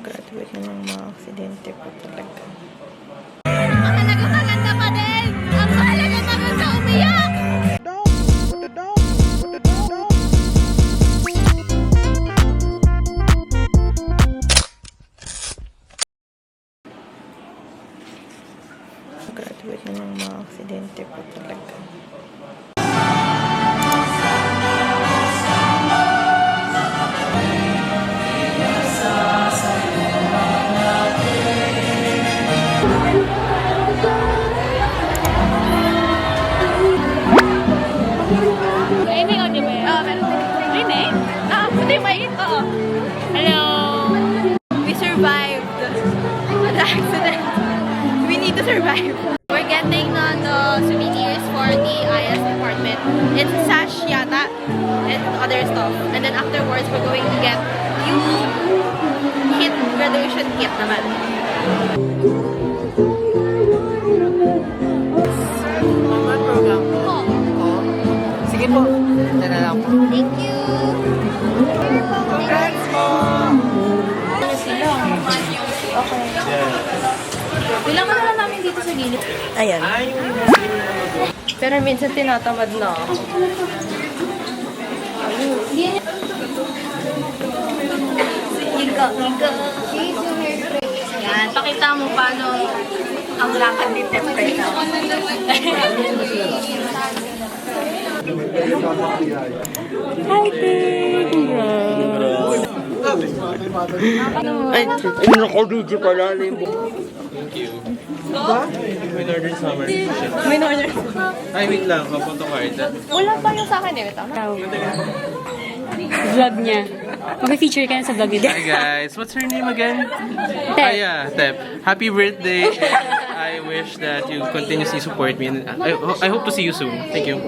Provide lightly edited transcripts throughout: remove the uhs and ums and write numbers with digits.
Graduate na ng mga aksidente po talaga. Mahalaga maganda pa din! Ang mahalaga maganda umiyak! Graduate na ng mga aksidente po talaga. May audio ba yan? Oo, meron. Rinig? Puti mait. Oo. Hello! We survived the accident. We need to survive. We're getting the souvenirs for the IS department. It's sash yata and other stuff. And then afterwards, we're going to get yung kit, graduation kit naman. Program. Oh, Sige po. Ito na lang po. thank you! Congrats po! Bilang ka na lang namin dito sa gilid. Ayan. Pero minsan tinatamad na ako. Ika. Yan, pakita mo paano ang lakad ni Tepre na. Hi, Tay! Congrats! Ay, naka-video pala na yung buko. Thank you. May order summer. May order. Ay, wait lang. Papunta card. Wala pa yung sa akin eh. Vlog niya. Mag-feature ka na sa vlog niya. Hi guys. What's her name again? Tep. Yeah, Tep. Happy birthday. And I wish that you continuously support me. And I hope to see you soon. Thank you.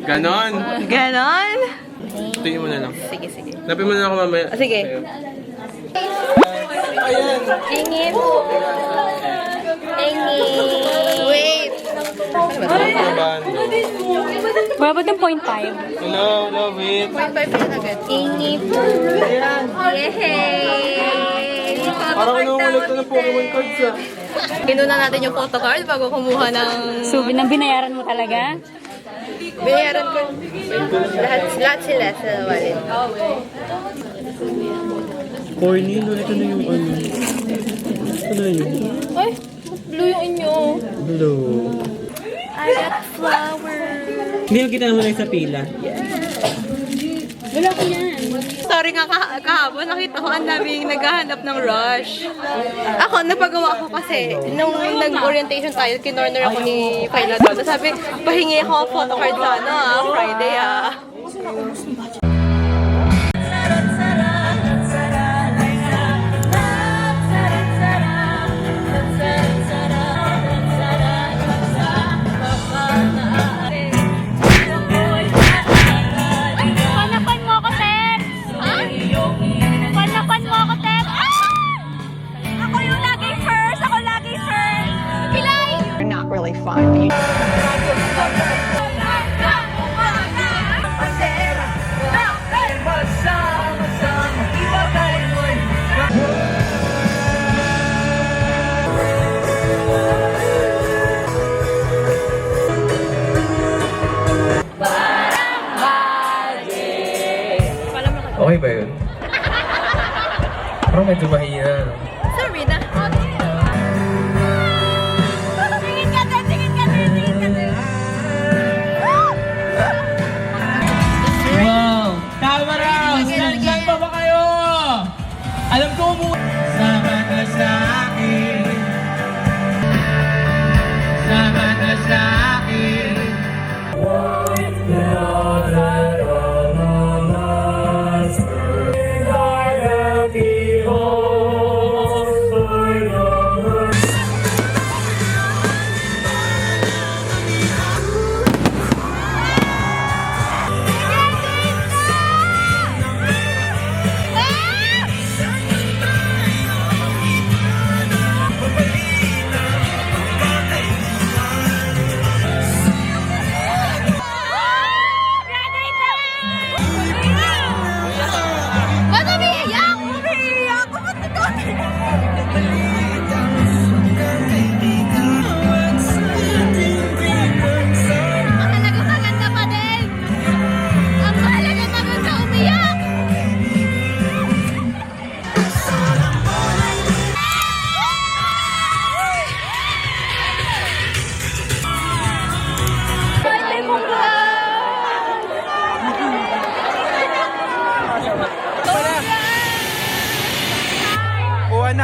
Ganon. Ganon? Tuloy mo na lang. Sige, sige. Napin mo na ako mamaya. Sige. Tingi po. Tingi. Wait. Babad ng 0.5. Hello, love it. 0.5 na agad. Tingi po. Yehey! Parang kinukulit ko ng Pokemon cards ah. Kinuna natin yung photocard bago kumuha ng... So, binayaran mo talaga? Binayaran ko. Lahat sila sa wallet. Corny, no? Ito na yung ano. Ito na yun. Ay, blue yung inyo. Hello. I got flowers. Hindi mo kita naman sa pila. Wala ko yan. Sorry nga kahapon, nakita ko ang daming naghahanap ng rush. Ako, napagawa ko kasi nung nag-orientation tayo, kinorner ako ni Kyla doon. Sabi, pahingi ako photocard sa Friday Panapan mo ako, Tep! Panapan mo ako, Tep! Ako yung laging first! Ako laging first! Pilay! You're not really fun. Okay ba yun? Parang medyo mahina. Sorry na. Tingin ka din, tingin ka din, tingin ka din. Wow! Tama raw! Nandiyan pa ba kayo? Alam ko mo! Sama ka sa akin. Sama ka sa akin.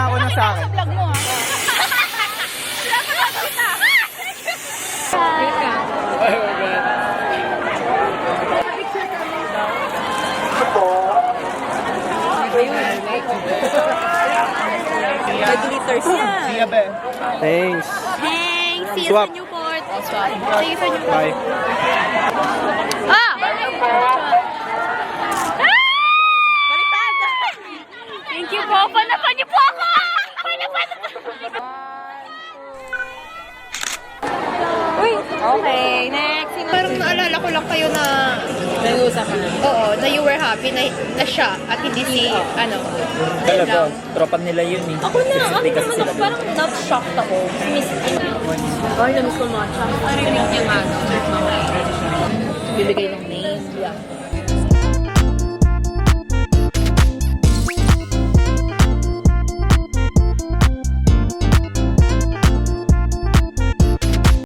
ako na sa akin. Vlog mo, ha? Siya ba? Thanks. Thanks. See you Swap. sa Newport. See you sa Newport. Bye. Ah! Thank you po. Panapan niyo po ako! Panapan! Uy! Okay, next. Parang naalala ko lang kayo na... Nag-uusapan na. Oo, na you were happy na siya at hindi si, ano. Talaga, tropa nila yun eh. Ako na, ano naman ako, parang not-shocked ako. Miss Ay, namiss ko matcha. Parang yung ano. Bibigay lang.